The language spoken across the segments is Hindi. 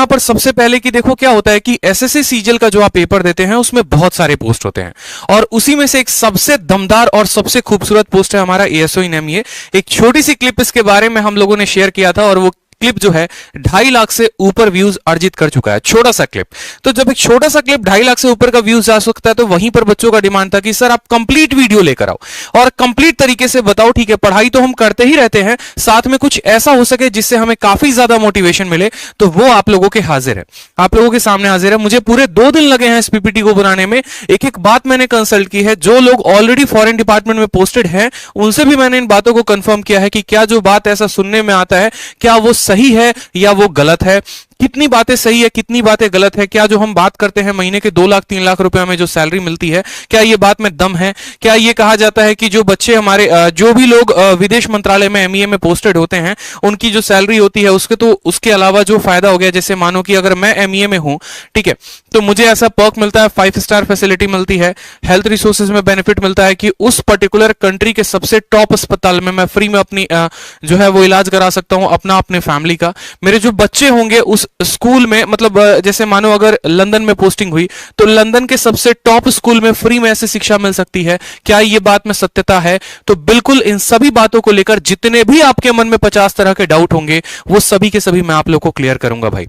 पर सबसे पहले कि देखो क्या होता है कि एसएससी सीजीएल का जो आप पेपर देते हैं उसमें बहुत सारे पोस्ट होते हैं, और उसी में से एक सबसे दमदार और सबसे खूबसूरत पोस्ट है हमारा एएसओ इन एमईए। एक छोटी सी क्लिप इसके बारे में हम लोगों ने शेयर किया था, और वो क्लिप जो है 2.5 लाख से ऊपर व्यूज अर्जित कर चुका है। छोटा सा क्लिप, तो जब एक छोटा सा क्लिप 2.5 लाख से ऊपर का व्यूज जा सकता है, तो वहीं पर बच्चों का डिमांड था कि सर आप कंप्लीट वीडियो लेकर आओ और कंप्लीट तरीके से बताओ। ठीक है, पढ़ाई तो हम करते ही रहते हैं, साथ में कुछ ऐसा हो सके जिससे हमें काफी ज्यादा मोटिवेशन मिले, तो वो आप लोगों के हाजिर है, आप लोगों के सामने हाजिर है। मुझे पूरे 2 दिन लगे हैं इस पीपीटी को बनाने में। एक एक बात मैंने कंसल्ट की है, जो लोग ऑलरेडी फॉरेन डिपार्टमेंट में पोस्टेड हैं उनसे भी मैंने इन बातों को कंफर्म किया है कि क्या जो बात ऐसा सुनने में आता है क्या वो सही है या वो गलत है, कितनी बातें सही है कितनी बातें गलत है, क्या जो हम बात करते हैं महीने के 2 लाख 3 लाख रुपए हमें जो सैलरी मिलती है, क्या ये बात में दम है। क्या ये कहा जाता है कि जो बच्चे हमारे जो भी लोग विदेश मंत्रालय में एमईए में पोस्टेड होते हैं उनकी जो सैलरी होती है उसके अलावा जो फायदा हो गया, जैसे मानो कि अगर मैं एमईए में हूं, ठीक है, तो मुझे ऐसा पर्क मिलता है, 5 स्टार फैसिलिटी मिलती है, हेल्थ रिसोर्सेज में बेनिफिट मिलता है कि उस पर्टिकुलर कंट्री के सबसे टॉप अस्पताल में मैं फ्री में अपनी जो है वो इलाज करा सकता हूं अपना अपने फैमिली का। मेरे जो बच्चे होंगे उस स्कूल में, मतलब जैसे मानो अगर लंदन में पोस्टिंग हुई तो लंदन के सबसे टॉप स्कूल में फ्री में ऐसी शिक्षा मिल सकती है। क्या ये बात में सत्यता है? तो बिल्कुल इन सभी बातों को लेकर जितने भी आपके मन में 50 तरह के डाउट होंगे वो सभी के सभी मैं आप लोग को क्लियर करूंगा। भाई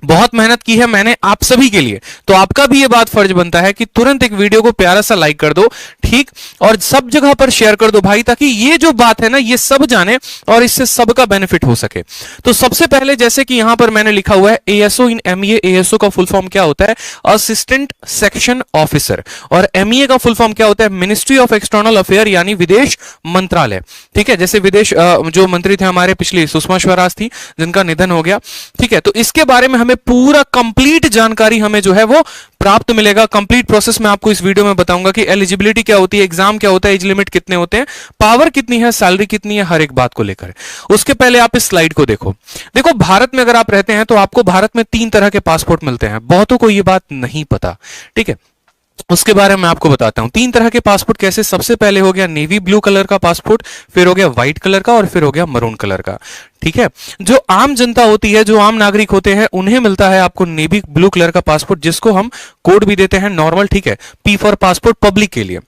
बहुत मेहनत की है मैंने आप सभी के लिए, तो आपका भी ये बात फर्ज बनता है कि तुरंत एक वीडियो को प्यारा सा लाइक कर दो, ठीक, और सब जगह पर शेयर कर दो भाई, ताकि ये जो बात है ना ये सब जाने और इससे सबका बेनिफिट हो सके। तो सबसे पहले जैसे कि यहां पर मैंने लिखा हुआ है एएसओ इन एमईए, एएसओ का फुल फॉर्म क्या होता है? असिस्टेंट सेक्शन ऑफिसर, और एमईए का फुल फॉर्म क्या होता है? मिनिस्ट्री ऑफ एक्सटर्नल अफेयर, यानी विदेश मंत्रालय। ठीक है, जैसे विदेश जो मंत्री थे हमारे पिछले सुषमा स्वराज थी जिनका निधन हो गया, ठीक है, तो इसके बारे में हमें पूरा कंप्लीट जानकारी हमें जो है वो प्राप्त मिलेगा। कंप्लीट प्रोसेस में आपको इस वीडियो में बताऊंगा कि एलिजिबिलिटी क्या होती है, एग्जाम क्या होता है, एज लिमिट कितने होते हैं, पावर कितनी है, सैलरी कितनी है, हर एक बात को लेकर। उसके पहले आप इस स्लाइड को देखो। देखो भारत में अगर आप रहते हैं तो आपको भारत में 3 तरह के पासपोर्ट मिलते हैं, बहुतों को यह बात नहीं पता, ठीक है, उसके बारे में आपको बताता हूं। 3 तरह के पासपोर्ट कैसे? सबसे पहले हो गया नेवी ब्लू कलर का पासपोर्ट, फिर हो गया व्हाइट कलर का, और फिर हो गया मरून कलर का। ठीक है, जो आम जनता होती है, जो आम नागरिक होते हैं, उन्हें मिलता है आपको नेवी ब्लू कलर का पासपोर्ट, जिसको हम कोड भी देते हैं नॉर्मल, ठीक है, पी फॉर पासपोर्ट, पब्लिक के लिए।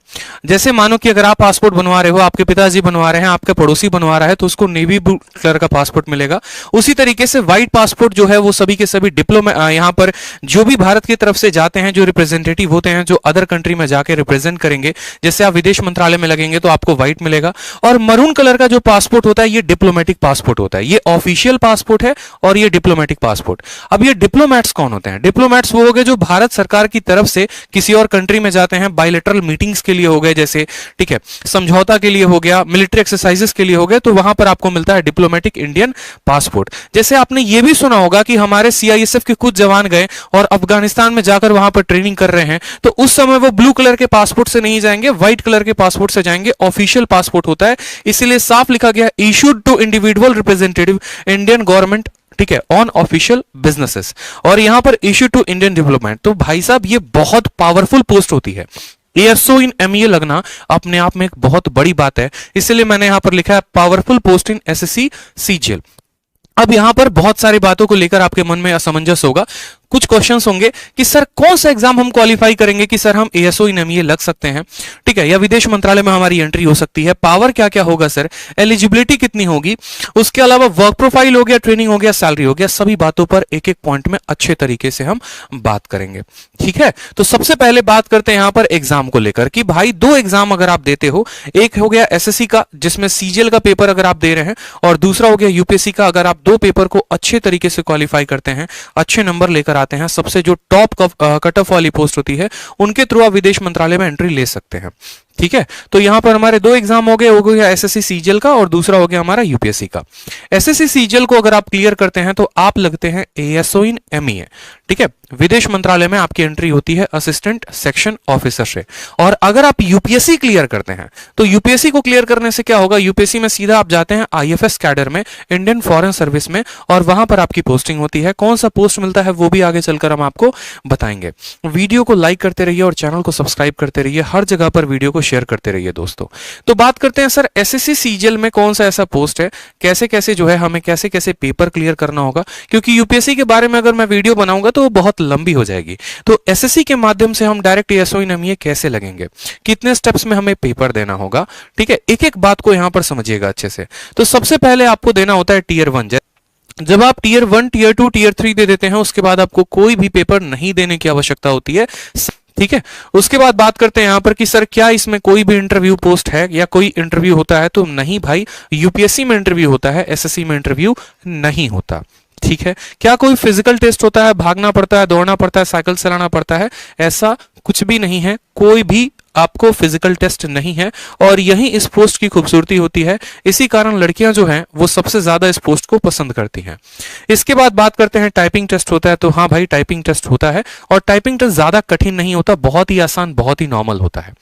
जैसे मानो कि अगर आप पासपोर्ट बनवा रहे हो, आपके पिताजी बनवा रहे हैं, आपके पड़ोसी बनवा रहा है, तो उसको नेवी ब्लू कलर का पासपोर्ट मिलेगा। उसी तरीके से व्हाइट पासपोर्ट जो है वो सभी के सभी डिप्लोमा, यहां पर जो भी भारत की तरफ से जाते हैं, जो रिप्रेजेंटेटिव होते हैं, जो अदर कंट्री में जाके रिप्रेजेंट करेंगे, जैसे आप विदेश मंत्रालय में लगेंगे तो आपको व्हाइट मिलेगा। और मरून कलर का जो पासपोर्ट होता है ये डिप्लोमेटिक पासपोर्ट होता है, ये ऑफिशियल पासपोर्ट है और ये डिप्लोमेटिक पासपोर्ट। अब ये डिप्लोमैट्स कौन होते हैं? डिप्लोमैट्स वो हो गए जो भारत सरकार की तरफ से किसी और कंट्री में जाते हैं, बायलैटरल मीटिंग्स के लिए हो गए, जैसे ठीक है समझौता के लिए हो गया, मिलिट्री एक्सरसाइजेस के लिए हो गए, तो वहां पर आपको मिलता है डिप्लोमेटिक इंडियन पासपोर्ट। जैसे आपने ये भी सुना होगा कि हमारे सीआईएसएफ के कुछ जवान गए और अफगानिस्तान में जाकर वहां पर ट्रेनिंग कर रहे हैं, तो उस समय वो ब्लू कलर के पासपोर्ट से नहीं जाएंगे, व्हाइट कलर के पासपोर्ट से जाएंगे, ऑफिशियल पासपोर्ट होता है। इसीलिए साफ लिखा गया issued to individual representative Indian government, ठीक है, ऑन ऑफिशियल बिजनेसेस, और यहां पर इशू टू इंडियन डेवलपमेंट। तो भाई साहब ये बहुत पावरफुल पोस्ट होती है। एएसओ इन एमईए लगना अपने आप में एक बहुत बड़ी बात है, इसलिए मैंने यहां पर लिखा है पावरफुल पोस्ट इन एसएससी सीजीएल। अब यहां पर बहुत सारी बातों को लेकर आपके मन में असमंजस होगा, कुछ क्वेश्चंस होंगे कि सर कौन सा एग्जाम हम क्वालिफाई करेंगे कि सर हम एएसओ इन एमईए लग सकते हैं, ठीक है, या विदेश मंत्रालय में हमारी एंट्री हो सकती है, पावर क्या क्या होगा सर, एलिजिबिलिटी कितनी होगी, उसके अलावा वर्क प्रोफाइल हो गया, ट्रेनिंग हो गया, सैलरी हो गया, सभी बातों पर एक एक पॉइंट में अच्छे तरीके से हम बात करेंगे। ठीक है, तो सबसे पहले बात करते हैं यहां पर एग्जाम को लेकर कि भाई 2 एग्जाम अगर आप देते हो, एक हो गया एसएससी का जिसमें सीजीएल का पेपर अगर आप दे रहे हैं, और दूसरा हो गया यूपीएससी का। अगर आप 2 पेपर को अच्छे तरीके से क्वालिफाई करते हैं, अच्छे नंबर लेकर आते हैं, सबसे जो टॉप कट ऑफ वाली पोस्ट होती है उनके थ्रू आप विदेश मंत्रालय में एंट्री ले सकते हैं। ठीक है, तो यहां पर हमारे 2 एग्जाम हो गया एसएससी सीजीएल का और दूसरा हो गया हमारा यूपीएससी का। एसएससी सीजीएल को अगर आप क्लियर करते हैं तो आप लगते हैं एएसओ इन एमईए। ठीक है, विदेश मंत्रालय में आपकी एंट्री होती है असिस्टेंट सेक्शन ऑफिसर से। और अगर आप यूपीएससी क्लियर करते हैं तो यूपीएससी को क्लियर करने से क्या होगा, यूपीएससी में सीधा आप जाते हैं आईएफएस कैडर में, इंडियन फॉरेन सर्विस में, और वहां पर आपकी पोस्टिंग होती है। कौन सा पोस्ट मिलता है वो भी आगे चलकर हम आपको बताएंगे। वीडियो को लाइक करते रहिए और चैनल को सब्सक्राइब करते रहिए, हर जगह पर वीडियो को शेयर करते रहिए दोस्तों। तो बात करते हैं सर एसएससी सीजीएल में कौन सा ऐसा पोस्ट है, कैसे कैसे जो है हमें कैसे कैसे पेपर क्लियर करना होगा, क्योंकि यूपीएससी के बारे में अगर मैं वीडियो बनाऊंगा तो वो बहुत लंबी हो जाएगी। तो एसएससी के माध्यम से हम डायरेक्ट एएसओ इन एमईए कैसे लगेंगे, कितने स्टेप्स में हमें पेपर देना होगा, ठीक है, एक एक बात को यहां पर समझिएगा अच्छे से। तो सबसे पहले आपको देना होता है टीयर 1। जब आप टीयर 1, टीयर 2, टीयर 3 दे देते हैं उसके बाद आपको कोई भी पेपर नहीं देने की आवश्यकता होती है, ठीक है। उसके बाद बात करते हैं यहां पर कि सर क्या इसमें कोई भी इंटरव्यू पोस्ट है या कोई इंटरव्यू होता है, तो नहीं भाई, यूपीएससी में इंटरव्यू होता है, एसएससी में इंटरव्यू नहीं होता, ठीक है। क्या कोई फिजिकल टेस्ट होता है, भागना पड़ता है, दौड़ना पड़ता है, साइकिल चलाना पड़ता है, ऐसा कुछ भी नहीं है, कोई भी आपको फिजिकल टेस्ट नहीं है। और यही इस पोस्ट की खूबसूरती होती है, इसी कारण लड़कियां जो हैं वो सबसे ज्यादा इस पोस्ट को पसंद करती हैं। इसके बाद बात करते हैं टाइपिंग टेस्ट होता है, तो हाँ भाई टाइपिंग टेस्ट होता है, और टाइपिंग टेस्ट ज्यादा कठिन नहीं होता, बहुत ही आसान, बहुत ही नॉर्मल होता है,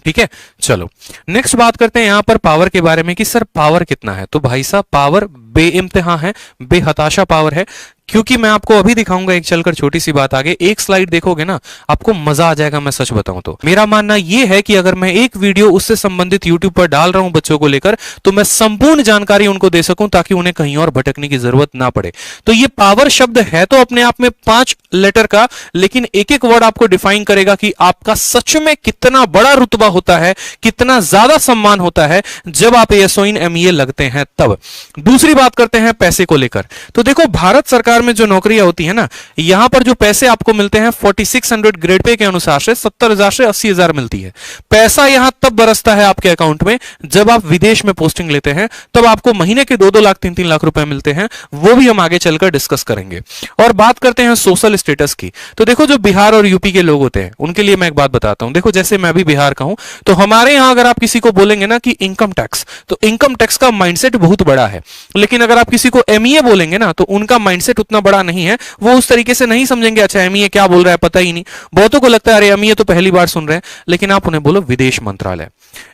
ठीक है। चलो नेक्स्ट बात करते हैं यहां पर पावर के बारे में कि सर पावर कितना है। तो भाई साहब पावर बेइम्तिहा है, बेहताशा पावर है, क्योंकि मैं आपको अभी दिखाऊंगा एक चलकर छोटी सी बात आगे, एक स्लाइड देखोगे ना आपको मजा आ जाएगा। मैं सच बताऊं तो मेरा मानना यह है कि अगर मैं एक वीडियो उससे संबंधित यूट्यूब पर डाल रहा हूं बच्चों को लेकर, तो मैं संपूर्ण जानकारी उनको दे सकूं ताकि उन्हें कहीं और भटकने की जरूरत ना पड़े। तो ये पावर शब्द है तो अपने आप में 5 लेटर का, लेकिन एक एक वर्ड आपको डिफाइन करेगा कि आपका सच में कितना बड़ा रुतबा होता है, कितना ज्यादा सम्मान होता है जब आप एएसओ इन एमईए लगते हैं तब। दूसरी बात करते हैं पैसे को लेकर। तो देखो भारत सरकार में जो नौकरियां होती है ना, यहां पर जो पैसे आपको मिलते हैं 4600 ग्रेड पे के अनुसार से 70,000 से 80,000 मिलती है। पैसा यहां तब बरसता है आपके अकाउंट में जब आप विदेश में पोस्टिंग लेते हैं, तब आपको महीने के 2-2 लाख 3-3 लाख रुपए मिलते हैं, वो भी हम आगे चलकर डिस्कस करेंगे। और बात करते हैं सोशल स्टेटस की। तो देखो जो बिहार और यूपी के लोग होते हैं उनके लिए मैं एक बात बताता हूं। देखो जैसे मैं भी बिहार का हूं, तो हमारे यहां अगर आप किसी को बोलेंगे ना कि इनकम टैक्स, तो इनकम टैक्स का माइंडसेट बहुत बड़ा है। लेकिन अगर आप किसी को एमईए बोलेंगे ना, तो उनका माइंडसेट उतना बड़ा नहीं है, वो उस तरीके से नहीं समझेंगे, अच्छा एमईए क्या बोल रहा है पता ही नहीं। बहुतों को लगता है अरे एमईए तो पहली बार सुन रहे हैं, लेकिन आप उन्हें बोलो विदेश मंत्रालय।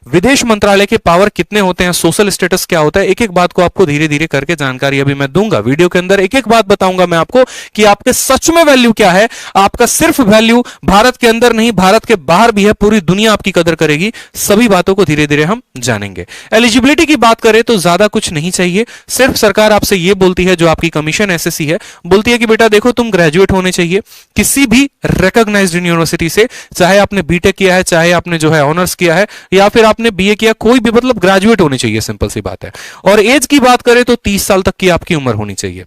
विदेश मंत्रालय के पावर कितने होते हैं, सोशल स्टेटस क्या होता है, एक एक बात को आपको धीरे धीरे करके जानकारी अभी मैं दूंगा वीडियो के अंदर। एक एक बात बताऊंगा मैं आपको कि आपके सच में वैल्यू क्या है। आपका सिर्फ वैल्यू भारत के अंदर नहीं, भारत के बाहर भी है, पूरी दुनिया आपकी कदर करेगी। सभी बातों को धीरे धीरे हम जानेंगे। एलिजिबिलिटी की बात करें तो ज्यादा कुछ नहीं चाहिए, सिर्फ सरकार आपसे यह बोलती है, जो आपकी कमीशन एसएससी है बोलती है कि बेटा देखो तुम ग्रेजुएट होने चाहिए किसी भी रिकॉग्नाइज्ड यूनिवर्सिटी से, चाहे आपने बीटेक किया है, चाहे आपने जो है ऑनर्स किया है, या फिर आपने बीए किया, कोई भी, मतलब ग्रेजुएट होने चाहिए, सिंपल सी बात है। और एज की बात करें तो 30 साल तक की आपकी उम्र होनी चाहिए।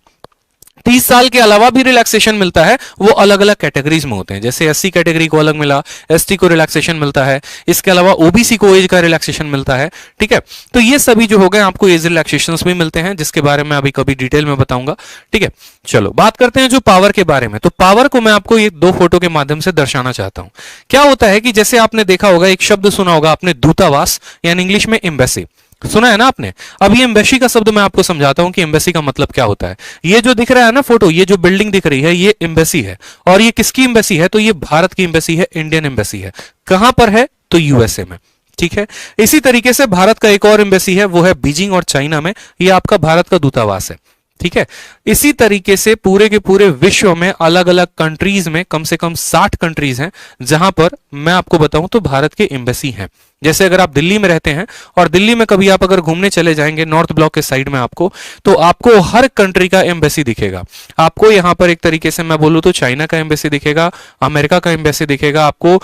30 साल के अलावा भी रिलैक्सेशन मिलता है, वो अलग अलग कैटेगरीज में होते हैं। जैसे एससी कैटेगरी को अलग मिला, एसटी को रिलैक्सेशन मिलता है, इसके अलावा ओबीसी को एज का रिलैक्सेशन मिलता है, ठीक है। तो ये सभी जो हो गए आपको एज रिलैक्सेशंस भी मिलते हैं, जिसके बारे में अभी कभी डिटेल में बताऊंगा, ठीक है। चलो बात करते हैं जो पावर के बारे में। तो पावर को मैं आपको ये 2 फोटो के माध्यम से दर्शाना चाहता हूं। क्या होता है कि जैसे आपने देखा होगा, एक शब्द सुना होगा आपने, दूतावास, यानी इंग्लिश में एम्बेसी, सुना है ना आपने। अब ये एम्बेसी का शब्द मैं आपको समझाता हूं कि एम्बेसी का मतलब क्या होता है। ये जो दिख रहा है ना फोटो, ये जो बिल्डिंग दिख रही है, ये एम्बेसी है। और ये किसकी एम्बेसी है, तो ये भारत की एम्बेसी है, इंडियन एम्बेसी है। कहां पर है, तो यूएसए में, ठीक है। इसी तरीके से भारत का एक और एम्बेसी है, वो है बीजिंग और चाइना में, ये आपका भारत का दूतावास है, ठीक है। इसी तरीके से पूरे के पूरे विश्व में अलग अलग कंट्रीज में कम से कम 60 कंट्रीज हैं जहां पर मैं आपको बताऊं तो भारत के एम्बेसी हैं। जैसे अगर आप दिल्ली में रहते हैं और दिल्ली में कभी आप अगर घूमने चले जाएंगे नॉर्थ ब्लॉक के साइड में आपको, तो आपको हर कंट्री का एम्बेसी दिखेगा। आपको यहां पर एक तरीके से मैं बोलूं तो चाइना का एम्बेसी दिखेगा, अमेरिका का एम्बेसी दिखेगा, आपको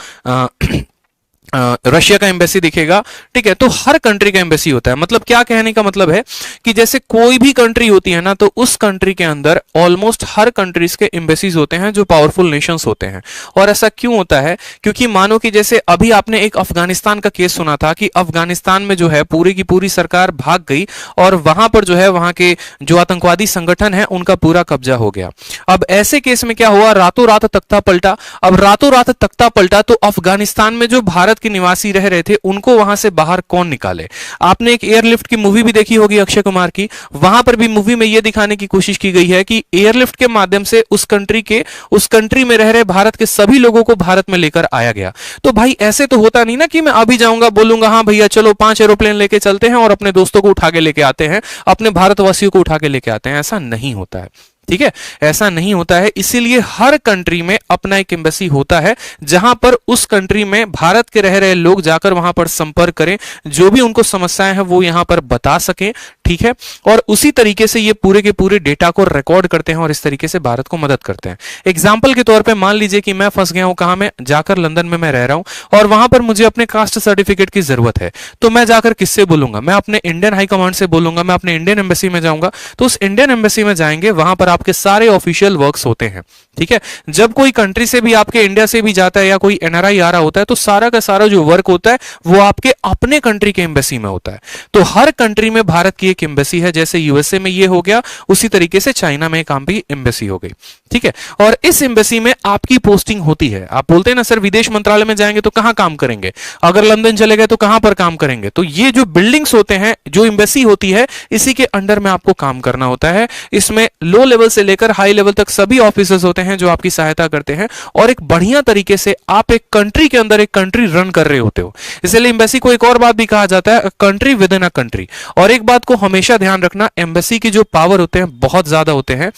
रशिया का एम्बेसी दिखेगा, ठीक है। तो हर कंट्री का एम्बेसी होता है। मतलब क्या कहने का मतलब है कि जैसे कोई भी कंट्री होती है ना, तो उस कंट्री के अंदर ऑलमोस्ट हर कंट्रीज के एम्बेसीज होते हैं जो पावरफुल नेशंस होते हैं। और ऐसा क्यों होता है, क्योंकि मानो कि जैसे अभी आपने एक अफगानिस्तान का केस सुना था कि अफगानिस्तान में जो है पूरी की पूरी सरकार भाग गई और वहां पर जो है वहां के जो आतंकवादी संगठन है उनका पूरा कब्जा हो गया। अब ऐसे केस में क्या हुआ, रातों रात तख्ता पलटा। अब रातों रात तख्ता पलटा तो अफगानिस्तान में जो भारत के निवासी रह रहे थे उनको वहां से बाहर कौन निकाले। आपने एक एयरलिफ्ट की मूवी भी देखी होगी अक्षय कुमार की, वहां पर भी मूवी में यह दिखाने की कोशिश की गई है कि एयरलिफ्ट के माध्यम से उस कंट्री में रह रहे भारत के सभी लोगों को भारत में लेकर आया गया। तो भाई ऐसे तो होता नहीं ना कि मैं अभी जाऊंगा बोलूंगा हाँ भैया चलो 5 एरोप्लेन लेके चलते हैं और अपने दोस्तों को उठा के लेके आते हैं, अपने भारतवासियों को उठा के लेके आते हैं, ऐसा नहीं होता है, ठीक है, ऐसा नहीं होता है। इसीलिए हर कंट्री में अपना एक एम्बेसी होता है, जहां पर उस कंट्री में भारत के रह रहे लोग जाकर वहां पर संपर्क करें, जो भी उनको समस्याएं हैं वो यहां पर बता सकें। ठीक है, और उसी तरीके से ये पूरे के पूरे डेटा को रिकॉर्ड करते हैं और इस तरीके से भारत को मदद करते हैं। एग्जाम्पल के तौर पर मान लीजिए कि मैं फंस गया हूं, कहां में जाकर, लंदन में मैं रह रहा हूं और वहां पर मुझे अपने कास्ट सर्टिफिकेट की जरूरत है, तो मैं जाकर किससे बोलूंगा? मैं अपने इंडियन हाई कमांड से बोलूंगा, मैं अपने इंडियन एम्बेसी में जाऊंगा। तो उस इंडियन एम्बेसी में जाएंगे, वहां पर आपके सारे ऑफिशियल वर्क्स होते हैं। ठीक है, जब कोई कंट्री से भी, आपके इंडिया से भी जाता है या कोई एनआरआई आ रहा होता है, तो सारा का सारा जो वर्क होता है वो आपके अपने कंट्री के एम्बेसी में होता है। तो हर कंट्री में भारत की एक एम्बेसी है, जैसे यूएसए में ये हो गया, उसी तरीके से चाइना में काम भी एम्बेसी हो गई। ठीक है, और इस एम्बेसी में आपकी पोस्टिंग होती है। आप बोलते हैं ना सर विदेश मंत्रालय में जाएंगे तो कहां काम करेंगे, अगर लंदन चले गए तो कहां पर काम करेंगे? तो ये जो बिल्डिंग्स होते हैं, जो एम्बेसी होती है, इसी के अंडर में आपको काम करना होता है। इसमें लो लेवल से लेकर हाई लेवल तक सभी ऑफिसर्स होते हैं जो आपकी सहायता करते हैं, और एक बढ़िया तरीके से आप एक कंट्री के अंदर एक कंट्री रन कर रहे होते हो। इसलिए एम्बेसी को एक और बात भी कहा जाता है, country with in a country. और एक बात को हमेशा ध्यान रखना, एम्बेसी की जो पावर होते हैं बहुत ज्यादा होते हैं।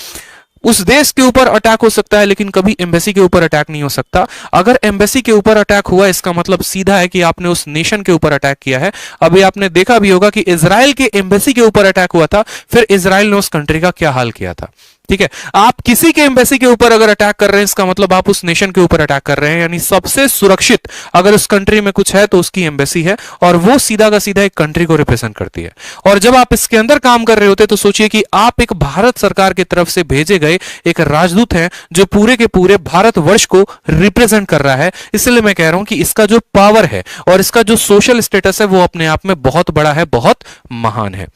उस देश के ऊपर अटैक हो सकता है, लेकिन कभी एम्बेसी के ऊपर अटैक नहीं हो सकता। अगर एम्बेसी के ऊपर अटैक हुआ, इसका मतलब सीधा है कि आपने उस नेशन के ऊपर अटैक किया है। अभी आपने देखा भी होगा कि इजराइल के एम्बेसी के ऊपर अटैक हुआ था, फिर इजराइल ने उस कंट्री का क्या हाल किया था। ठीक है, आप किसी के एम्बेसी के ऊपर अगर अटैक कर रहे हैं, इसका मतलब आप उस नेशन के ऊपर अटैक कर रहे हैं। यानी सबसे सुरक्षित अगर उस कंट्री में कुछ है तो उसकी एम्बेसी है, और वो सीधा का सीधा एक कंट्री को रिप्रेजेंट करती है। और जब आप इसके अंदर काम कर रहे होते तो सोचिए कि आप एक भारत सरकार की तरफ से भेजे गए एक राजदूत हैं, जो पूरे के पूरे भारतवर्ष को रिप्रेजेंट कर रहा है। इसलिए मैं कह रहा हूं कि इसका जो पावर है और इसका जो सोशल स्टेटस है वो अपने आप में बहुत बड़ा है, बहुत महान है।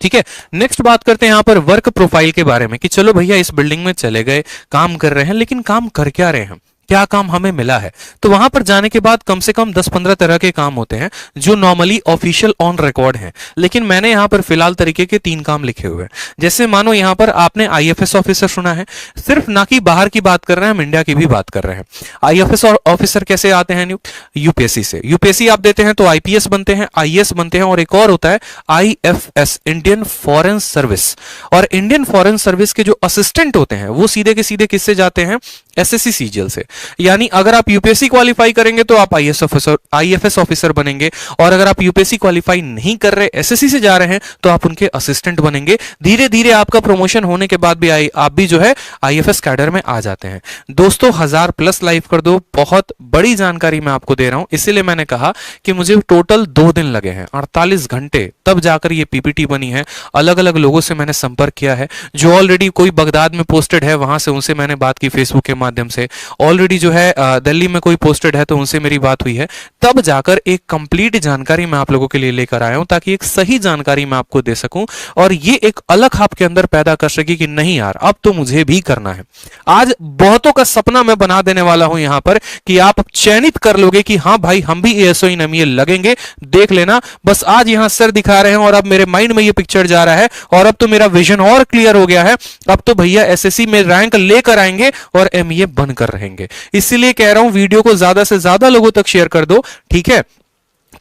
ठीक है, नेक्स्ट बात करते हैं यहां पर वर्क प्रोफाइल के बारे में, कि चलो भैया इस बिल्डिंग में चले गए, काम कर रहे हैं, लेकिन काम कर क्या रहे हैं, क्या काम हमें मिला है? तो वहां पर जाने के बाद कम से कम 10-15 तरह के काम होते हैं जो नॉर्मली ऑफिशियल ऑन रिकॉर्ड हैं, लेकिन मैंने यहां पर फिलहाल तरीके के 3 काम लिखे हुए हैं। जैसे मानो यहां पर आपने आईएफएस ऑफिसर सुना है, सिर्फ ना कि बाहर की बात कर रहे हैं, हम इंडिया की भी बात कर रहे हैं। आईएफएस ऑफिसर कैसे आते हैं? यूपीएससी से। यूपीएससी आप देते हैं तो आईपीएस बनते हैं, आईएएस बनते हैं, और एक और होता है आईएफएस, इंडियन फॉरेन सर्विस। और इंडियन फॉरेन सर्विस के जो असिस्टेंट होते हैं वो सीधे के सीधे किससे जाते हैं? एसएससी सीजीएल से। यानी अगर आप यूपीएससी क्वालिफाई करेंगे तो आप आईएफएस ऑफिसर बनेंगे, और अगर आप यूपीएससी क्वालिफाई नहीं कर रहे, एसएससी से जा रहे हैं, तो आप उनके असिस्टेंट बनेंगे। धीरे धीरे आपका प्रमोशन होने के बाद भी आप भी जो है आईएफएस कैडर में आ जाते हैं। दोस्तों 1000+ लाइव कर दो, बहुत बड़ी जानकारी मैं आपको दे रहा हूं, इसीलिए मैंने कहा कि मुझे टोटल 2 दिन लगे हैं, 48 घंटे, तब जाकर ये पीपीटी बनी है। अलग अलग लोगों से मैंने संपर्क किया है, जो ऑलरेडी कोई बगदाद में पोस्टेड है, वहां से उनसे मैंने बात की फेसबुक के माध्यम से। ऑलरेडी जो है दिल्ली में कोई पोस्टेड है तो उनसे मेरी बात हुई है, तब जाकर एक कंप्लीट जानकारी मैं आप लोगों के लिए लेकर आया हूं, ताकि एक सही जानकारी मैं आपको दे सकूं, और ये एक अलग आपके अंदर पैदा कर सके कि नहीं यार अब तो मुझे भी करना है। आज बहुतों का सपना मैं बना देने वाला हूं यहां पर, कि आप चयनित कर लोगे कि हां भाई हम भी एएसओ इन एमईए लगेंगे, देख लेना। बस आज यहां सर दिखा रहे हैं और अब मेरे माइंड में ये पिक्चर जा रहा है, और अब तो मेरा विजन और क्लियर हो गया है। अब तो भैया एसएससी में रैंक लेकर आएंगे और एमईए बनकर रहेंगे। इसीलिए कह रहा हूं वीडियो को ज्यादा से ज्यादा लोगों तक शेयर कर दो, ठीक है,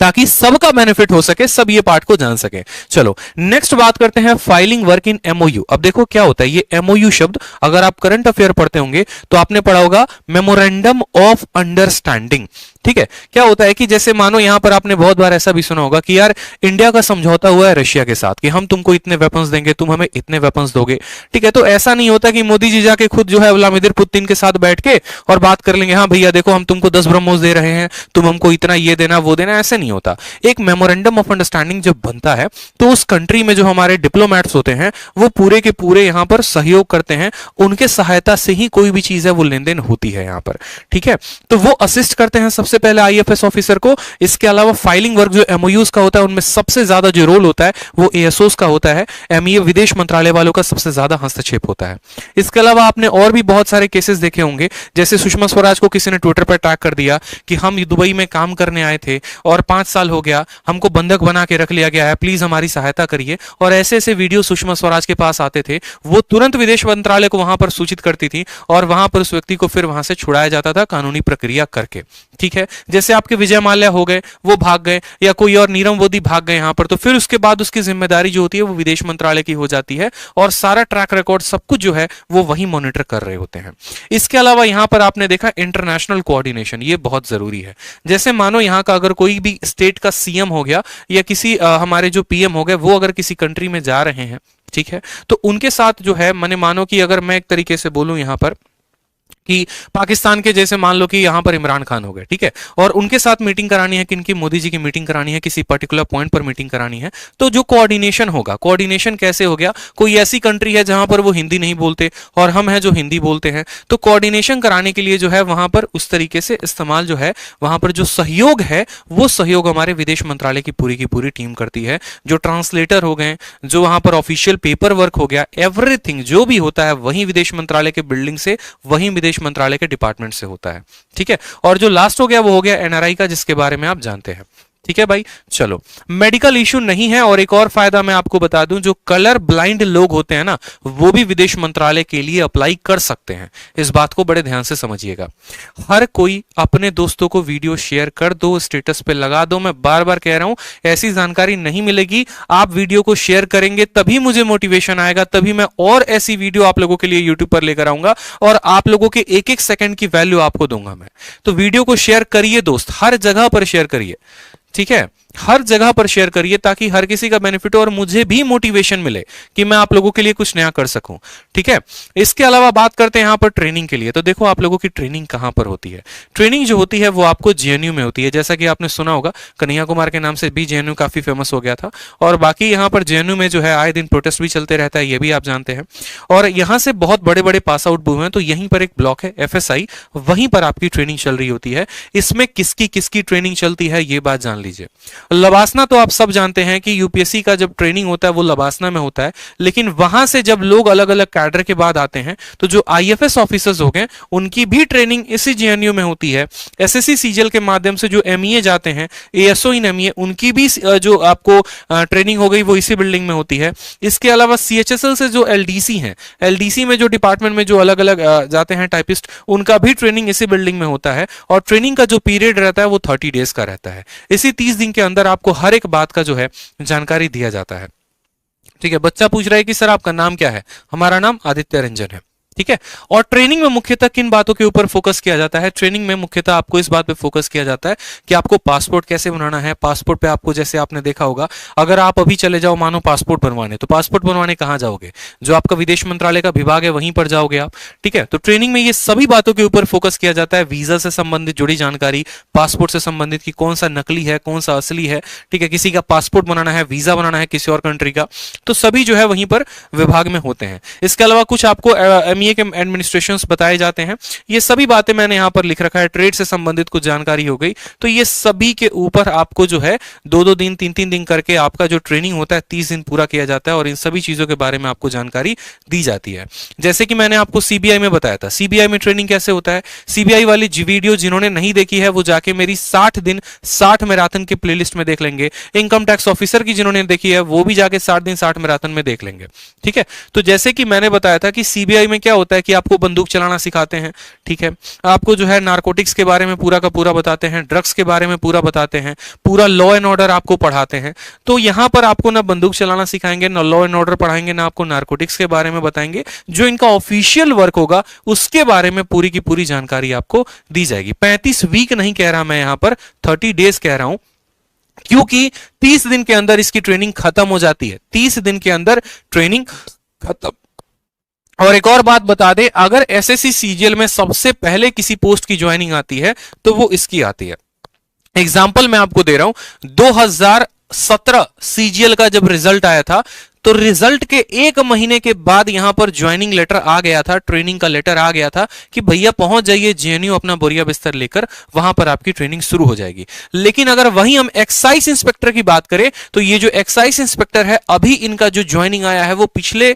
ताकि सबका बेनिफिट हो सके, सब ये पार्ट को जान सके। चलो नेक्स्ट बात करते हैं फाइलिंग वर्क इन एमओयू। अब देखो क्या होता है ये एमओयू शब्द, अगर आप करंट अफेयर पढ़ते होंगे तो आपने पढ़ा होगा मेमोरेंडम ऑफ अंडरस्टैंडिंग। ठीक है, क्या होता है कि जैसे मानो यहां पर आपने बहुत बार ऐसा भी सुना होगा कि यार इंडिया का समझौता हुआ है रशिया के साथ कि हम तुमको इतने वेपन्स देंगे, तुम हमें इतने वेपन्स दोगे। ठीक है, तो ऐसा नहीं होता कि मोदी जी जाके खुद जो है व्लादिमीर पुतिन के साथ बैठ के और बात कर लेंगे, हाँ भैया देखो हम तुमको 10 ब्रह्मोस दे रहे हैं, तुम हमको इतना ये देना वो देना, ऐसे नहीं होता। एक मेमोरेंडम ऑफ अंडरस्टैंडिंग जब बनता है तो उस कंट्री में जो हमारे डिप्लोमेट्स होते हैं वो पूरे के पूरे यहां पर सहयोग करते हैं, उनके सहायता से ही कोई भी चीज है वो लेन देन होती है यहां पर। ठीक है, तो वो असिस्ट करते हैं सबसे पहले आईएफएस ऑफिसर को। इसके अलावा फाइलिंग वर्क जो एमओयूज का होता है उनमें सबसे ज्यादा जो रोल होता है वो एएसओस का होता है, एमईए विदेश मंत्रालय वालों का सबसे ज्यादा हस्तक्षेप होता है। इसके अलावा आपने और भी बहुत सारे केसेस देखे होंगे, जैसे सुषमा स्वराज को किसी ने ट्विटर पर टैग कर दिया कि हम दुबई में काम करने आए थे और 5 साल हो गया, हमको बंधक बना के रख लिया गया है, प्लीज हमारी सहायता करिए। और ऐसे ऐसे वीडियो सुषमा स्वराज के पास आते थे, वो तुरंत विदेश मंत्रालय को वहां पर सूचित करती थी और वहां पर उस व्यक्ति को फिर वहां से छुड़ाया जाता था कानूनी प्रक्रिया करके। ठीक है, जैसे आपके विजय माल्या हो गए, वो भाग गए, या कोई और नीरव मोदी भाग गए यहां पर, तो फिर उसके बाद उसकी जिम्मेदारी जो होती है वो विदेश मंत्रालय की हो जाती है और सारा ट्रैक रिकॉर्ड सब कुछ जो है वो वही मॉनिटर कर रहे होते हैं। इसके अलावा यहां पर आपने देखा इंटरनेशनल कोऑर्डिनेशन, ये बहुत जरूरी है। जैसे मानो यहां का अगर कोई भी स्टेट का सीएम हो गया या किसी हमारे जो पीएम हो गए, वो अगर किसी कंट्री में जा रहे हैं, ठीक है, तो उनके साथ जो है माने मानो कि अगर मैं एक तरीके से बोलूं यहां पर कि पाकिस्तान के जैसे मान लो कि यहां पर इमरान खान हो गए, ठीक है, और उनके साथ मीटिंग करानी है, किनकी, मोदी जी की मीटिंग करानी है, किसी पर्टिकुलर पॉइंट पर मीटिंग करानी है, तो जो कोऑर्डिनेशन होगा, कोऑर्डिनेशन कैसे हो गया, कोई ऐसी कंट्री है जहां पर वो हिंदी नहीं बोलते और हम हैं जो हिंदी बोलते हैं, तो कोऑर्डिनेशन कराने के लिए जो है वहां पर उस तरीके से इस्तेमाल जो है, वहां पर जो सहयोग है वो सहयोग हमारे विदेश मंत्रालय की पूरी टीम करती है। जो ट्रांसलेटर हो गए, जो वहां पर ऑफिशियल पेपर वर्क हो गया, एवरीथिंग जो भी होता है वही विदेश मंत्रालय के बिल्डिंग से, वही विदेश मंत्रालय के डिपार्टमेंट से होता है। ठीक है, और जो लास्ट हो गया वो हो गया एनआरआई का, जिसके बारे में आप जानते हैं। ठीक है भाई, चलो, मेडिकल इश्यू नहीं है। और एक और फायदा मैं आपको बता दूं, जो कलर ब्लाइंड लोग होते हैं ना, वो भी विदेश मंत्रालय के लिए अप्लाई कर सकते हैं। इस बात को बड़े ध्यान से समझिएगा। हर कोई अपने दोस्तों को वीडियो शेयर कर दो, स्टेटस पे लगा दो। मैं बार बार कह रहा हूं, ऐसी जानकारी नहीं मिलेगी। आप वीडियो को शेयर करेंगे तभी मुझे मोटिवेशन आएगा, तभी मैं और ऐसी वीडियो आप लोगों के लिए यूट्यूब पर लेकर आऊंगा और आप लोगों के एक एक सेकंड की वैल्यू आपको दूंगा मैं। तो वीडियो को शेयर करिए दोस्त, हर जगह पर शेयर करिए। ठीक है, हर जगह पर शेयर करिए ताकि हर किसी का बेनिफिट हो और मुझे भी मोटिवेशन मिले कि मैं आप लोगों के लिए कुछ नया कर सकूं। ठीक है, इसके अलावा बात करते हैं यहां पर ट्रेनिंग के लिए। तो देखो आप लोगों की ट्रेनिंग कहां पर होती है। ट्रेनिंग जो होती है वो आपको जेएनयू में होती है। जैसा कि आपने सुना होगा, कन्हैया कुमार के नाम से भी जेएनयू काफी फेमस हो गया था। और बाकी यहां पर जेएनयू में जो है आए दिन प्रोटेस्ट भी चलते रहता है, ये भी आप जानते हैं। और यहां से बहुत बड़े बड़े पास आउट हुए हैं। तो यहीं पर एक ब्लॉक है एफएसआई, वहीं पर आपकी ट्रेनिंग चल रही होती है। इसमें किसकी किसकी ट्रेनिंग चलती है ये बात जान लीजिए। लबासना तो आप सब जानते हैं कि यूपीएससी का जब ट्रेनिंग होता है वो लबासना में होता है, लेकिन वहां से जब लोग अलग अलग कैडर के बाद आते हैं तो जो आईएफएस ऑफिसर्स हो गए उनकी भी ट्रेनिंग इसी जेएनयू में होती है। एसएससी सीजीएल के माध्यम से जो एमईए जाते हैं, एएसओ इन एमईए, उनकी भी जो आपको ट्रेनिंग हो गई वो इसी बिल्डिंग में होती है। इसके अलावा सीएचएसएल से जो एलडीसी हैं, एलडीसी में जो डिपार्टमेंट में जो अलग अलग जाते हैं टाइपिस्ट, उनका भी ट्रेनिंग इसी बिल्डिंग में होता है। और ट्रेनिंग का जो पीरियड रहता है वो 30 डेज का रहता है। इसी 30 दिन के अंदर आपको हर एक बात का जो है जानकारी दिया जाता है। ठीक है, बच्चा पूछ रहा है कि सर आपका नाम क्या है। हमारा नाम आदित्य रंजन है। ठीक है, और ट्रेनिंग में मुख्यतः किन बातों के ऊपर फोकस किया जाता है। ट्रेनिंग में मुख्यतः आपको इस बात पे फोकस किया जाता है कि आपको पासपोर्ट कैसे बनाना है। पासपोर्ट पे आपको, जैसे आपने देखा होगा, अगर आप अभी चले जाओ मानो पासपोर्ट बनवाने, तो पासपोर्ट बनवाने कहां जाओगे, जो आपका विदेश मंत्रालय का विभाग है वहीं पर जाओगे आप। ठीक है, तो ट्रेनिंग में ये सभी बातों के ऊपर फोकस किया जाता है। वीजा से संबंधित जुड़ी जानकारी, पासपोर्ट से संबंधित कि कौन सा नकली है कौन सा असली है। ठीक है, किसी का पासपोर्ट बनाना है, वीजा बनाना है किसी और कंट्री का, तो सभी जो है वहीं पर विभाग में होते हैं। इसके अलावा कुछ आपको एमईए के एडमिनिस्ट्रेशन बताए जाते हैं। ये सभी बातें मैंने यहां पर लिख रखा है। ट्रेड से संबंधित कुछ जानकारी हो गई, तो ये सभी के ऊपर आपको जो है 2-2 दिन 3-3 दिन करके आपका जो ट्रेनिंग होता है 30 दिन पूरा किया जाता है और इन सभी चीजों के बारे में आपको जानकारी दी जाती है। जैसे कि मैंने आपको सीबीआई में बताया था, सीबीआई में ट्रेनिंग कैसे होता है। सीबीआई वाली वीडियो जिन्होंने नहीं देखी है वो जाके मेरी 60 दिन 60 मैराथन के प्लेलिस्ट में देख लेंगे। इनकम टैक्स ऑफिसर की जिन्होंने देखी है वो भी जाके 60 दिन 60 मैराथन में देख लेंगे। ठीक है, तो जैसे कि मैंने बताया था कि सीबीआई में क्या होता है कि आपको बंदूक चलाना सिखाते हैं। ठीक है, आपको जो है नारकोटिक्स के बारे में पूरा का पूरा बताते हैं, ड्रग्स के बारे में पूरा बताते हैं, पूरा लॉ एंड ऑर्डर आपको पढ़ाते हैं। तो यहां पर आपको ना बंदूक चलाना सिखाएंगे, ना लॉ एंड ऑर्डर पढ़ाएंगे, ना आपको नारकोटिक्स के बारे में बताएंगे। जो इनका ऑफिशियल वर्क होगा उसके बारे में पूरी की पूरी जानकारी आपको दी जाएगी। 35 वीक नहीं कह रहा मैं, यहां पर 30 डेज कह रहा हूं, क्योंकि 30 दिन के अंदर इसकी ट्रेनिंग खत्म हो जाती है। 30 दिन के अंदर ट्रेनिंग खत्म। और एक और बात बता दे, अगर एसएससी सीजीएल में सबसे पहले किसी पोस्ट की ज्वाइनिंग आती है तो वो इसकी आती है। एग्जाम्पल मैं आपको दे रहा हूं, 2017 सीजीएल का जब रिजल्ट आया था तो तो रिजल्ट के 1 महीने के बाद यहां पर ज्वाइनिंग लेटर आ गया था, ट्रेनिंग का लेटर आ गया था कि भैया पहुंच जाइए जेएनयू, अपना बोरिया बिस्तर लेकर, वहां पर आपकी ट्रेनिंग शुरू हो जाएगी। लेकिन अगर वहीं हम एक्साइज इंस्पेक्टर की बात करें तो ये जो एक्साइज इंस्पेक्टर है, अभी इनका जो ज्वाइनिंग आया है वो पिछले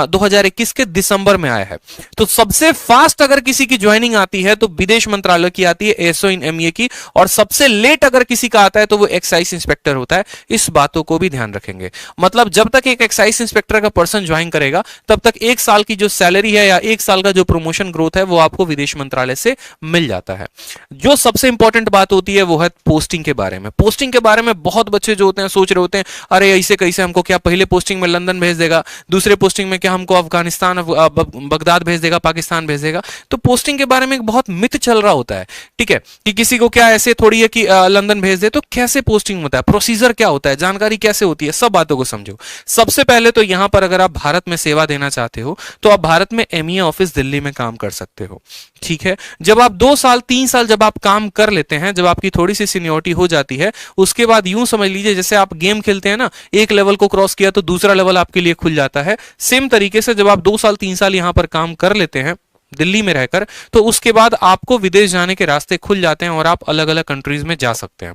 2021 के दिसंबर में आया है। तो सबसे फास्ट अगर किसी की ज्वाइनिंग आती है तो विदेश मंत्रालय की आती है, एएसओ इन एमईए की, और सबसे लेट अगर किसी का आता है तो वो एक्साइज इंस्पेक्टर होता है। इस बातों को भी ध्यान रखेंगे। मतलब जब तक एक एक्साइज इंस्पेक्टर का पर्सन ज्वाइन करेगा तब तक 1 साल की जो सैलरी है या 1 साल का जो प्रमोशन ग्रोथ है वो आपको विदेश मंत्रालय से मिल जाता है। जो सबसे इंपॉर्टेंट बात होती है वो है पोस्टिंग के बारे में। पोस्टिंग के बारे में बहुत बच्चे जो होते हैं सोच रहे होते हैं, अरे ऐसे कैसे, हमको क्या पहले पोस्टिंग में लंदन भेज देगा, दूसरे पोस्टिंग में क्या हमको अफगानिस्तान बगदाद भेज देगा, पाकिस्तान भेज देगा। तो पोस्टिंग के बारे में एक बहुत मिथ चल रहा होता है, ठीक है, कि किसी को क्या ऐसे थोड़ी है कि लंदन भेज दे। तो कैसे पोस्टिंग होता है, प्रोसीजर क्या होता है, जानकारी कैसे होती है, सब बातों को समझो। सबसे पहले तो यहां पर अगर आप भारत में सेवा देना चाहते हो तो आप भारत में एमईए ऑफिस दिल्ली में काम कर सकते हो, ठीक है। जब आप 2 साल 3 साल जब आप काम कर लेते हैं, जब आपकी थोड़ी सी सीनियोरिटी हो जाती है, उसके बाद यूं समझ लीजिए जैसे आप गेम खेलते हैं ना, एक लेवल को क्रॉस किया तो दूसरा लेवल आपके लिए खुल जाता है। सेम तरीके से जब आप 2 साल 3 साल यहां पर काम कर लेते हैं दिल्ली में रहकर, तो उसके बाद आपको विदेश जाने के रास्ते खुल जाते हैं और आप अलग अलग कंट्रीज में जा सकते हैं।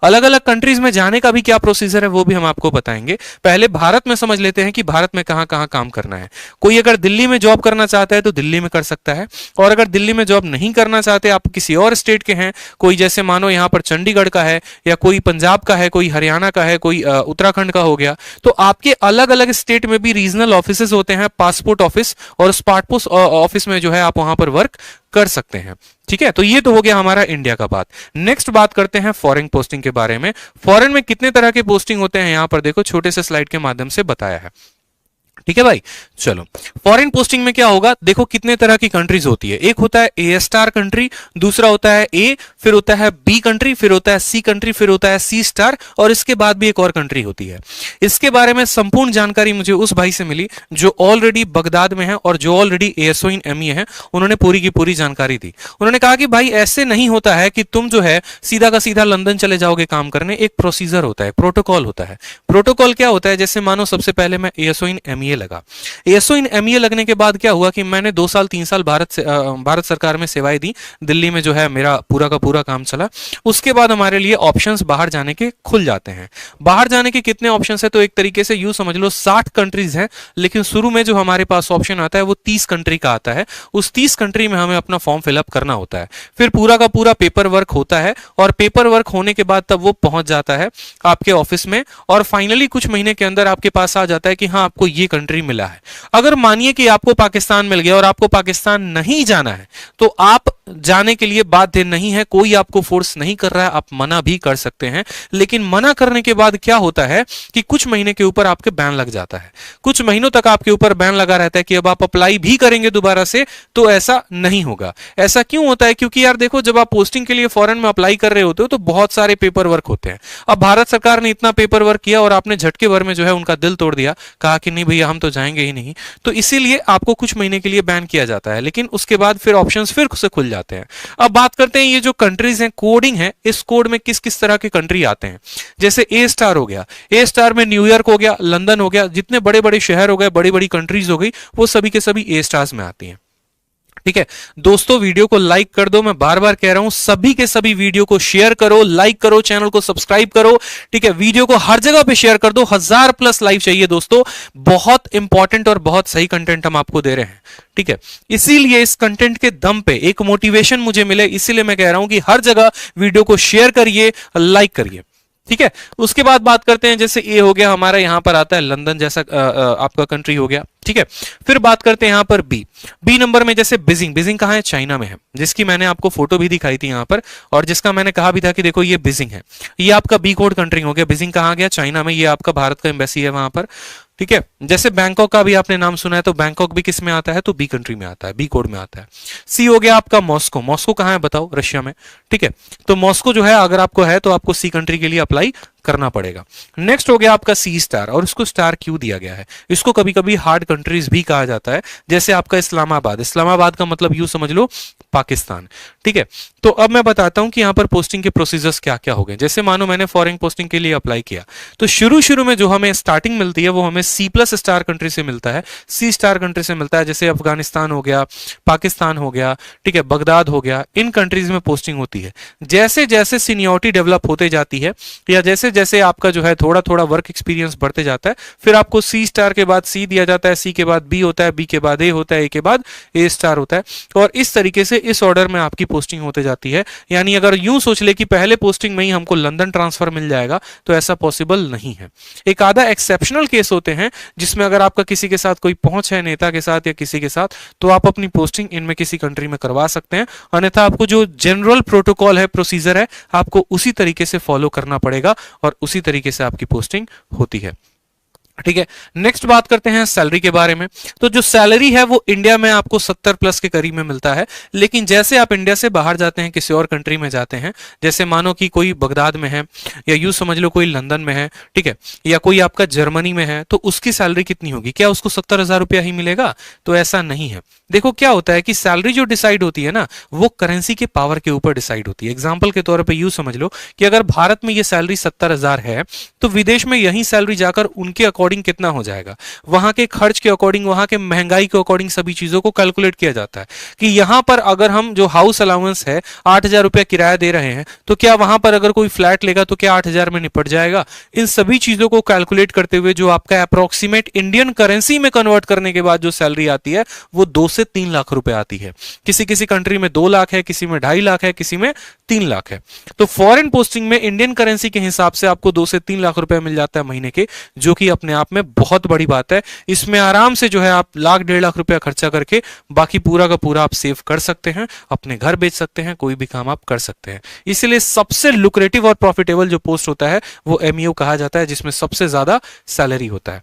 अलग अलग कंट्रीज में जाने का भी क्या प्रोसीजर है वो भी हम आपको बताएंगे। पहले भारत में समझ लेते हैं कि भारत में कहां कहां काम करना है। कोई अगर दिल्ली में जॉब करना चाहता है तो दिल्ली में कर सकता है, और अगर दिल्ली में जॉब नहीं करना चाहते, आप किसी और स्टेट के हैं, कोई जैसे मानो यहां पर चंडीगढ़ का है, या कोई पंजाब का है, कोई हरियाणा का है, कोई उत्तराखंड का हो गया, तो आपके अलग अलग स्टेट में भी रीजनल ऑफिस होते हैं, पासपोर्ट ऑफिस और स्पार्ट पोस्ट ऑफिस में जो है आप वहां पर वर्क कर सकते हैं, ठीक है। तो ये तो हो गया हमारा इंडिया का बात। नेक्स्ट बात करते हैं फॉरेन पोस्टिंग के बारे में। फॉरेन में कितने तरह के पोस्टिंग होते हैं, यहां पर देखो छोटे से स्लाइड के माध्यम से बताया है, ठीक है भाई। चलो, फॉरेन पोस्टिंग में क्या होगा, देखो कितने तरह की कंट्रीज होती है। एक होता है ए स्टार कंट्री, दूसरा होता है ए, फिर होता है बी कंट्री, फिर होता है सी कंट्री, फिर होता है सी स्टार, और इसके बाद भी एक और कंट्री होती है। इसके बारे में संपूर्ण जानकारी मुझे उस भाई से मिली जो ऑलरेडी बगदाद में है और जो ऑलरेडी एएसओ इन एमईए है। उन्होंने पूरी की पूरी जानकारी दी। उन्होंने कहा कि भाई ऐसे नहीं होता है कि तुम जो है सीधा का सीधा लंदन चले जाओगे काम करने। एक प्रोसीजर होता है, प्रोटोकॉल होता है। प्रोटोकॉल क्या होता है, जैसे मानो सबसे पहले मैं एएसओ इन एमईए लगा। एएसओ इन एमईए लगने के बाद क्या हुआ कि मैंने 2 साल 3 साल भारत सरकार में सेवाएं दी, दिल्ली में जो है मेरा पूरा का पूरा काम चला। उसके बाद हमारे लिए ऑप्शंस बाहर जाने के खुल जाते हैं। बाहर जाने के कितने ऑप्शंस है, तो एक तरीके से यूं समझ लो 60 कंट्रीज हैं, लेकिन शुरू में जो हमारे पास ऑप्शन आता है वो 30 कंट्री का आता है। उस 30 कंट्री में हमें अपना फॉर्म फिलअप करना होता है। फिर पूरा का पूरा पेपर वर्क होता है, और पेपर वर्क होने के बाद तब वो पहुंच जाता है आपके ऑफिस में, और फाइनली कुछ महीने के अंदर आपके पास आ जाता है कि हाँ आपको ये कंट्री मिला है। अगर मानिए कि आपको पाकिस्तान मिल गया और आपको पाकिस्तान नहीं जाना है तो आप जाने के लिए बाध्य नहीं है, कोई आपको फोर्स नहीं कर रहा है, आप मना भी कर सकते हैं। लेकिन मना करने के बाद क्या होता है कि कुछ महीने के ऊपर आपके बैन लग जाता है। कुछ महीनों तक आपके ऊपर बैन लगा रहता है कि अब आप अप्लाई भी करेंगे दोबारा से तो ऐसा नहीं होगा। ऐसा क्यों होता है, क्योंकि यार देखो जब आप पोस्टिंग के लिए फॉरेन में अप्लाई कर रहे होते हो तो बहुत सारे पेपर वर्क होते हैं। अब भारत सरकार ने इतना पेपर वर्क किया और आपने झटके भर में जो है उनका दिल तोड़ दिया, कहा कि नहीं भैया हम तो जाएंगे ही नहीं, तो इसीलिए आपको कुछ महीने के लिए बैन किया जाता है। लेकिन उसके बाद फिर ऑप्शंस फिर से खुल जाते हैं। अब बात करते हैं ये जो कंट्रीज हैं, कोडिंग है, इस कोड में किस किस तरह के कंट्री आते हैं। जैसे ए स्टार हो गया, ए स्टार में न्यूयॉर्क हो गया, लंदन हो गया, जितने बड़े बड़े शहर हो गए, बड़ी बड़ी कंट्रीज हो गई, वो सभी के सभी ए स्टार्स में आती हैं। ठीक है दोस्तों, वीडियो को लाइक कर दो। मैं बार बार कह रहा हूं सभी के सभी वीडियो को शेयर करो, लाइक करो, चैनल को सब्सक्राइब करो। ठीक है, वीडियो को हर जगह पे शेयर कर दो। 1000+ लाइक चाहिए दोस्तों। बहुत इंपॉर्टेंट और बहुत सही कंटेंट हम आपको दे रहे हैं। ठीक है, इसीलिए इस कंटेंट के दम पे एक मोटिवेशन मुझे मिले, इसीलिए मैं कह रहा हूं कि हर जगह वीडियो को शेयर करिए, लाइक करिए। ठीक है, उसके बाद बात करते हैं, जैसे ए हो गया हमारा, यहां पर आता है लंदन जैसा आपका कंट्री हो गया। ठीक है, फिर बात करते हैं यहां पर बी नंबर में, जैसे बीजिंग। बीजिंग कहां है? चाइना में है, जिसकी मैंने आपको फोटो भी दिखाई थी यहां पर, और जिसका मैंने कहा भी था कि देखो ये बीजिंग है। ये आपका बी कोड कंट्री हो गया। बीजिंग कहां गया? चाइना में। ये आपका भारत का एम्बेसी है वहां पर। ठीक है, जैसे बैंकॉक का भी आपने नाम सुना है, तो बैंकॉक भी किस में आता है? तो बी कंट्री में आता है, बी कोड में आता है। सी हो गया आपका मॉस्को। मॉस्को कहां है बताओ? रशिया में। ठीक है, तो मॉस्को जो है अगर आपको है तो आपको सी कंट्री के लिए अप्लाई करना पड़ेगा। नेक्स्ट हो गया आपका सी स्टार, और इसको स्टार क्यों दिया गया है? इसको कभी कभी हार्ड कंट्रीज भी कहा जाता है, जैसे आपका इस्लामाबाद। इस्लामाबाद का मतलब यूं समझ लो पाकिस्तान। ठीक है, तो अब मैं बताता हूं कि यहाँ पर पोस्टिंग के प्रोसीजर्स क्या क्या हो गए। जैसे मानो मैंने फॉरेन पोस्टिंग के लिए अप्लाई किया, तो शुरू शुरू में जो हमें स्टार्टिंग मिलती है वो हमें C+ स्टार कंट्री से मिलता है, C स्टार कंट्री से मिलता है, जैसे अफगानिस्तान हो गया, पाकिस्तान हो गया, ठीक है, बगदाद हो गया, इन कंट्रीज में पोस्टिंग होती है। जैसे जैसे सीनियरिटी डेवलप होते जाती है या जैसे जैसे आपका जो है थोड़ा थोड़ा वर्क एक्सपीरियंस बढ़ते जाता है, फिर आपको C स्टार के बाद C दिया जाता है, C के बाद B होता है, B के बाद A होता है, A के बाद A स्टार होता है, और इस तरीके से इस ऑर्डर में आपकी पोस्टिंग होते जाती है। यानी अगर यूं सोच ले कि पहले पोस्टिंग में ही हमको लंदन ट्रांसफर मिल जाएगा, तो ऐसा पॉसिबल नहीं है। एक आधा एक्सेप्शनल केस होते हैं जिसमें अगर आपका किसी के साथ कोई पहुंच है, नेता के साथ या किसी के साथ, तो आप अपनी पोस्टिंग इनमें किसी कंट्री में करवा सकते हैं। अन्यथा आपको जो जनरल प्रोटोकॉल है, प्रोसीजर है, आपको उसी तरीके से फॉलो करना पड़ेगा और उसी तरीके से आपकी पोस्टिंग होती है। ठीक है, नेक्स्ट बात करते हैं सैलरी के बारे में। तो जो सैलरी है वो इंडिया में आपको 70+ के करीब में मिलता है, लेकिन जैसे आप इंडिया से बाहर जाते हैं, किसी और कंट्री में जाते हैं, जैसे मानो कि कोई बगदाद में है या यूं समझ लो कोई लंदन में है, ठीक है, या कोई आपका जर्मनी में है, तो उसकी सैलरी कितनी होगी? क्या उसको 70,000 रुपया ही मिलेगा? तो ऐसा नहीं है। देखो क्या होता है कि सैलरी जो डिसाइड होती है ना, वो करेंसी के पावर के ऊपर डिसाइड होती है। एग्जाम्पल के तौर पर यूं समझ लो कि अगर भारत में ये सैलरी 70,000 है, तो विदेश में यही सैलरी जाकर उनके अकॉर्डिंग कितना हो जाएगा, वहां के खर्च के अकॉर्डिंग, वहां के महंगाई के अकॉर्डिंग सभी चीजों को कैलकुलेट किया जाता है कि यहां पर अगर हम जो हाउस अलाउंस है 8,000 रुपया किराया दे रहे हैं, तो क्या वहां पर अगर कोई फ्लैट लेगा तो क्या 8,000 में निपट जाएगा? इन सभी चीजों को कैलकुलेट करते हुए जो आपका अप्रोक्सीमेट इंडियन करेंसी में कन्वर्ट करने के बाद जो सैलरी आती है वो 2 से 3 लाख रुपए आती है। किसी किसी कंट्री में 2 लाख है, किसी में 2.5 लाख है, किसी में 3 लाख है। तो फॉरेन पोस्टिंग में इंडियन करेंसी के हिसाब से आपको 2 से 3 लाख रुपए मिल जाता है महीने के, जो कि अपने आप में बहुत बड़ी बात है। इसमें आराम से जो है आप 1 लाख 1.5 लाख रुपया खर्चा करके बाकी पूरा का पूरा आप सेव कर सकते हैं, अपने घर बेच सकते हैं, कोई भी काम आप कर सकते हैं। इसलिए सबसे लुक्रेटिव और प्रॉफिटेबल जो पोस्ट होता है वो MEO कहा जाता है, जिसमें सबसे ज्यादा सैलरी होता है।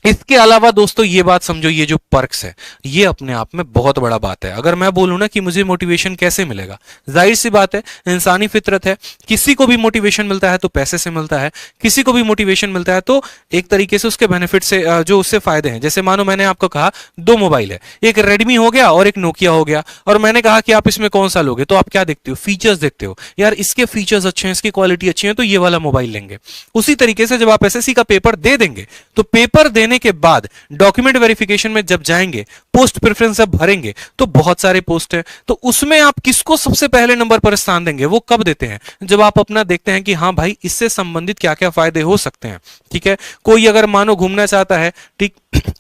इसके अलावा दोस्तों ये बात समझो, ये जो पर्क्स है ये अपने आप में बहुत बड़ा बात है। अगर मैं बोलूं ना कि मुझे मोटिवेशन कैसे मिलेगा, जाहिर सी बात है, इंसानी फितरत है, किसी को भी मोटिवेशन मिलता है तो पैसे से मिलता है, किसी को भी मोटिवेशन मिलता है तो एक तरीके से उसके बेनिफिट से, जो उससे फायदे हैं। जैसे मानो मैंने आपको कहा 2 मोबाइल है, एक रेडमी हो गया और एक नोकिया हो गया, और मैंने कहा कि आप इसमें कौन सा लोगे, तो आप क्या देखते हो? फीचर्स देखते हो, यार इसके फीचर्स अच्छे हैं, इसकी क्वालिटी अच्छी है, तो ये वाला मोबाइल लेंगे। उसी तरीके से जब आप SSC का पेपर दे देंगे, तो पेपर देने के बाद डॉक्यूमेंट वेरिफिकेशन में जब जाएंगे, पोस्ट प्रेफरेंस जब भरेंगे, तो बहुत सारे पोस्ट हैं, तो उसमें आप किसको सबसे पहले नंबर पर स्थान देंगे? वो कब देते हैं? जब आप अपना देखते हैं कि हाँ भाई इससे संबंधित क्या क्या फायदे हो सकते हैं। ठीक है, कोई अगर मानो घूमना चाहता है, ठीक,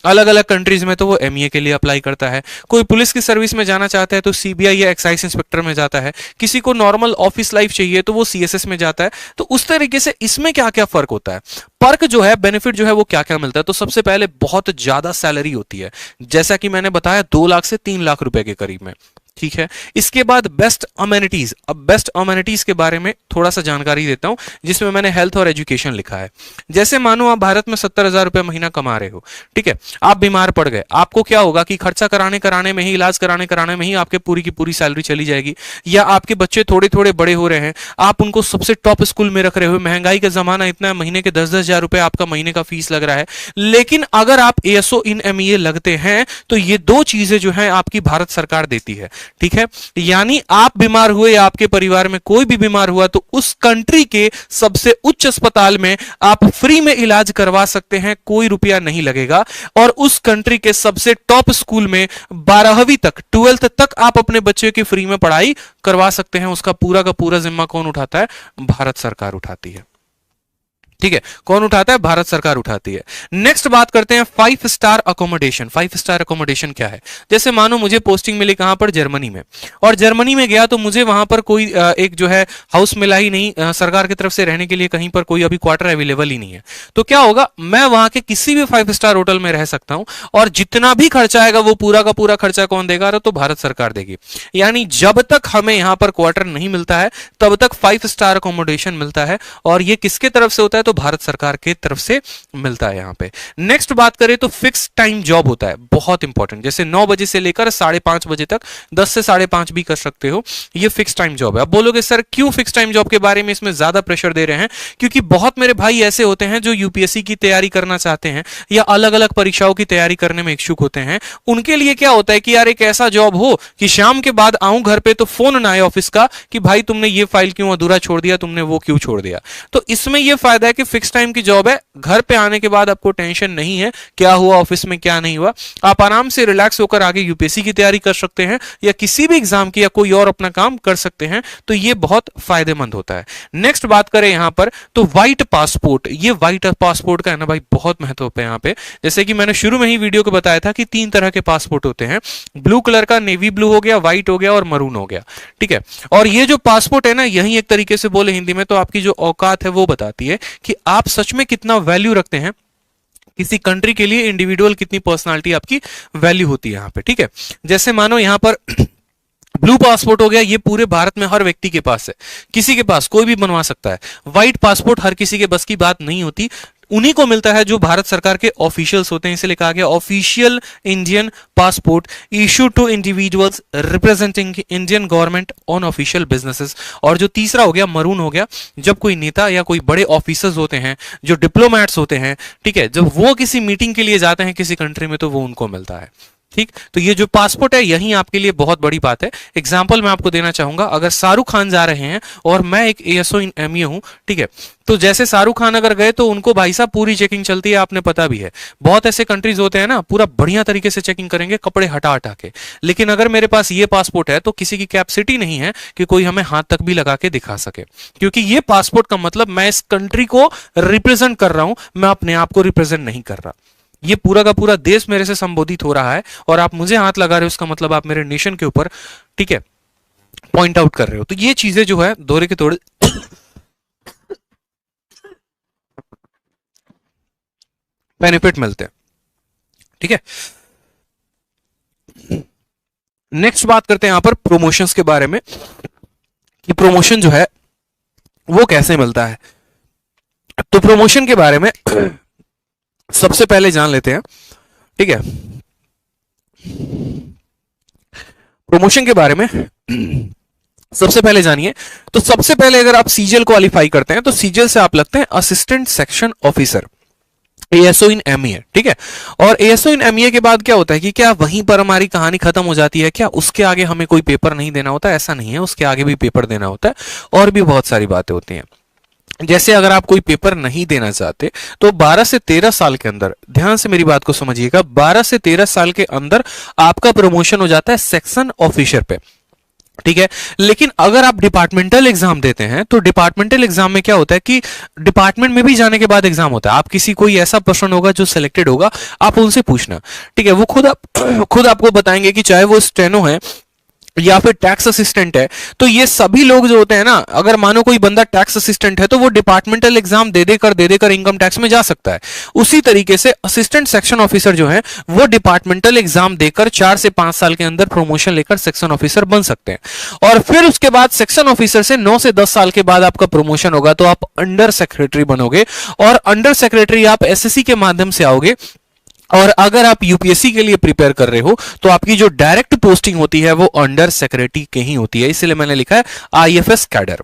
अलग अलग कंट्रीज में, तो वो MEA के लिए अप्लाई करता है। कोई पुलिस की सर्विस में जाना चाहता है तो CBI या एक्साइज इंस्पेक्टर में जाता है। किसी को नॉर्मल ऑफिस लाइफ चाहिए तो वो CSS में जाता है। तो उस तरीके से इसमें क्या क्या फर्क होता है, पर्क जो है, बेनिफिट जो है वो क्या क्या मिलता है? तो सबसे पहले बहुत ज्यादा सैलरी होती है, जैसा कि मैंने बताया 2 लाख से 3 लाख रुपए के करीब में। ठीक है, इसके बाद बेस्ट अमेनिटीज। अब बेस्ट अमेनिटीज के बारे में थोड़ा सा जानकारी देता हूं, जिसमें मैंने हेल्थ और एजुकेशन लिखा है। जैसे मानो आप भारत में 70,000 रुपए महीना कमा रहे हो, ठीक है, आप बीमार पड़ गए, आपको क्या होगा कि खर्चा कराने में ही, इलाज कराने में ही आपके पूरी की पूरी सैलरी चली जाएगी। या आपके बच्चे थोड़े थोड़े बड़े हो रहे हैं, आप उनको सबसे टॉप स्कूल में रख रहे हो, महंगाई का जमाना इतना है, महीने के 10-10 हजार रुपए आपका महीने का फीस लग रहा है। लेकिन अगर आप ASO इन MEA लगते हैं तो ये 2 चीजें जो है आपकी भारत सरकार देती है। ठीक है, यानी आप बीमार हुए या आपके परिवार में कोई भी बीमार हुआ तो उस कंट्री के सबसे उच्च अस्पताल में आप फ्री में इलाज करवा सकते हैं, कोई रुपया नहीं लगेगा। और उस कंट्री के सबसे टॉप स्कूल में 12वीं तक, 12th तक आप अपने बच्चे की फ्री में पढ़ाई करवा सकते हैं। उसका पूरा का पूरा जिम्मा कौन उठाता है? भारत सरकार उठाती है। ठीक है, कौन उठाता है? भारत सरकार उठाती है। नेक्स्ट बात करते हैं 5 स्टार अकोमोडेशन। 5 स्टार अकोमोडेशन क्या है? जैसे मानो मुझे पोस्टिंग मिली कहां पर? जर्मनी में, और जर्मनी में गया तो मुझे वहां पर कोई एक जो है हाउस मिला ही नहीं, सरकार की तरफ से रहने के लिए कहीं पर कोई अभी क्वार्टर अवेलेबल ही नहीं है। तो क्या होगा, मैं वहां के किसी भी 5 स्टार होटल में रह सकता हूं, और जितना भी खर्चा आएगा वो पूरा का पूरा खर्चा कौन देगा? तो भारत सरकार देगी। यानी जब तक हमें यहां पर क्वार्टर नहीं मिलता है तब तक 5 स्टार अकोमोडेशन मिलता है। और ये किसके तरफ से होता है? तो तो भारत सरकार की तरफ से मिलता है यहाँ पे। नेक्स्ट बात करें तो फिक्स टाइम जॉब होता है, बहुत इंपॉर्टेंट, जैसे 9 बजे से लेकर 5:30 बजे तक, 10 से 5:30 भी कर सकते हो, ये फिक्स टाइम जॉब है। अब बोलोगे सर क्यों फिक्स टाइम जॉब के बारे में इसमें ज्यादा प्रेशर दे रहे हैं? क्योंकि बहुत मेरे भाई ऐसे होते हैं जो यूपीएससी की तैयारी करना चाहते हैं या अलग अलग परीक्षाओं की तैयारी करने में इच्छुक होते हैं। उनके लिए क्या होता है कि यार एक ऐसा जॉब हो कि शाम के बाद आऊं घर पे तो फोन ना आए ऑफिस का कि भाई तुमने ये फाइल क्यों अधूरा छोड़ दिया, तुमने वो क्यों छोड़ दिया। तो इसमें यह फायदा है कि फिक्स टाइम की जॉब है, घर पे आने के बाद आपको टेंशन नहीं है क्या हुआ ऑफिस में क्या नहीं हुआ, आप आराम से रिलैक्स होकर आगे यूपीएससी की तैयारी कर सकते हैं या किसी भी एग्जाम की या कोई और अपना काम कर सकते हैं। तो ये बहुत फायदेमंद होता है। नेक्स्ट बात करें यहां पर तो व्हाइट पासपोर्ट, ये व्हाइट पासपोर्ट का है ना भाई बहुत महत्व है यहां पे। जैसे कि मैंने शुरू में ही वीडियो को बताया था कि 3 तरह के पासपोर्ट होते हैं, ब्लू कलर का, नेवी ब्लू हो गया, व्हाइट हो गया और मरून हो गया, ठीक है। और ये जो पासपोर्ट है ना, यही एक तरीके से बोले हिंदी में तो आपकी जो औकात है वो बताती है कि आप सच में कितना वैल्यू रखते हैं किसी कंट्री के लिए, इंडिविजुअल कितनी पर्सनालिटी आपकी वैल्यू होती है यहां पे, ठीक है। जैसे मानो यहां पर ब्लू पासपोर्ट हो गया, ये पूरे भारत में हर व्यक्ति के पास है, किसी के पास कोई भी बनवा सकता है। व्हाइट पासपोर्ट हर किसी के बस की बात नहीं होती, उन्हीं को मिलता है जो भारत सरकार के ऑफिशियल्स होते हैं। इसे लिखा गया official Indian passport issued to individuals representing Indian government on official businesses. और जो तीसरा हो गया मरून हो गया, जब कोई नेता या कोई बड़े ऑफिसर्स होते हैं, जो डिप्लोमैट्स होते हैं, ठीक है, जब वो किसी मीटिंग के लिए जाते हैं किसी कंट्री में तो वो उनको मिलता है, ठीक। तो ये जो पासपोर्ट है यही आपके लिए बहुत बड़ी बात है। एग्जांपल मैं आपको देना चाहूंगा, अगर शाहरुख खान जा रहे हैं और मैं एक एएसओ इन एमए हूं, ठीक है, तो जैसे शाहरुख खान अगर गए तो उनको भाई साहब पूरी चेकिंग चलती है, आपने पता भी है। बहुत ऐसे कंट्रीज होते हैं ना पूरा बढ़िया तरीके से चेकिंग करेंगे कपड़े हटा हटा के, लेकिन अगर मेरे पास ये पासपोर्ट है तो किसी की कैपेसिटी नहीं है कि कोई हमें हाथ तक भी लगा के दिखा सके, क्योंकि ये पासपोर्ट का मतलब मैं इस कंट्री को रिप्रेजेंट कर रहा हूं, मैं अपने आप को रिप्रेजेंट नहीं कर रहा। ये पूरा का पूरा देश मेरे से संबोधित हो रहा है और आप मुझे हाथ लगा रहे हो, उसका मतलब आप मेरे नेशन के ऊपर, ठीक है, पॉइंट आउट कर रहे हो। तो ये चीजें जो है दौरे के थोड़े बेनिफिट मिलते हैं, ठीक है। नेक्स्ट बात करते हैं यहां पर प्रमोशंस के बारे में कि प्रमोशन जो है वो कैसे मिलता है। तो प्रमोशन के बारे में सबसे पहले जान लेते हैं, ठीक है, प्रमोशन के बारे में सबसे पहले जानिए। तो सबसे पहले अगर आप सीजीएल क्वालिफाई करते हैं तो सीजीएल से आप लगते हैं असिस्टेंट सेक्शन ऑफिसर, एएसओ इन एमईए, ठीक है। और एएसओ इन एमईए के बाद क्या होता है कि क्या वहीं पर हमारी कहानी खत्म हो जाती है क्या? उसके आगे हमें कोई पेपर नहीं देना होता, ऐसा नहीं है, उसके आगे भी पेपर देना होता है और भी बहुत सारी बातें होती हैं। जैसे अगर आप कोई पेपर नहीं देना चाहते तो 12 से 13 साल के अंदर, ध्यान से मेरी बात को समझिएगा, 12 से 13 साल के अंदर आपका प्रमोशन हो जाता है सेक्शन ऑफिसर पे, ठीक है। लेकिन अगर आप डिपार्टमेंटल एग्जाम देते हैं तो डिपार्टमेंटल एग्जाम में क्या होता है कि डिपार्टमेंट में भी जाने के बाद एग्जाम होता है। आप किसी कोई ऐसा पर्सन होगा जो सिलेक्टेड होगा, आप उनसे पूछना, ठीक है, वो खुद आपको बताएंगे कि चाहे वो स्टेनो है या फिर टैक्स असिस्टेंट है। तो ये सभी लोग जो होते हैं ना, अगर मानो कोई बंदा टैक्स असिस्टेंट है तो वो डिपार्टमेंटल एग्जाम दे देकर इनकम टैक्स में जा सकता है। उसी तरीके से असिस्टेंट सेक्शन ऑफिसर जो है वो डिपार्टमेंटल एग्जाम देकर 4 से 5 साल के अंदर प्रमोशन लेकर सेक्शन ऑफिसर बन सकते हैं। और फिर उसके बाद सेक्शन ऑफिसर से 9 से 10 साल के बाद आपका प्रमोशन होगा तो आप अंडर सेक्रेटरी बनोगे और अंडर सेक्रेटरी आप एसएससी के माध्यम से आओगे। और अगर आप यूपीएससी के लिए प्रिपेयर कर रहे हो तो आपकी जो डायरेक्ट पोस्टिंग होती है वो अंडर सेक्रेटरी के ही होती है, इसलिए मैंने लिखा है आईएफएस कैडर।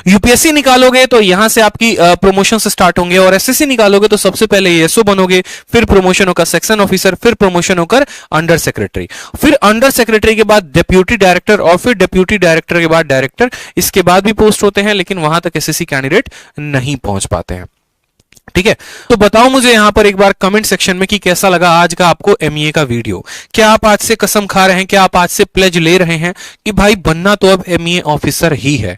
यूपीएससी निकालोगे तो यहां से आपकी प्रमोशन से स्टार्ट होंगे और एसएससी निकालोगे तो सबसे पहले एएसओ बनोगे, फिर प्रमोशन होकर सेक्शन ऑफिसर, फिर प्रमोशन होकर अंडर सेक्रेटरी, फिर अंडर सेक्रेटरी के बाद डेप्यूटी डायरेक्टर और फिर डेप्यूटी डायरेक्टर के बाद डायरेक्टर। इसके बाद भी पोस्ट होते हैं लेकिन वहां तक एसएससी कैंडिडेट नहीं पहुंच पाते हैं, ठीक है। तो बताओ मुझे यहां पर एक बार कमेंट सेक्शन में कि कैसा लगा आज का आपको एमईए का वीडियो। क्या आप आज से कसम खा रहे हैं, क्या आप आज से प्लेज ले रहे हैं कि भाई बनना तो अब एमईए ऑफिसर ही है?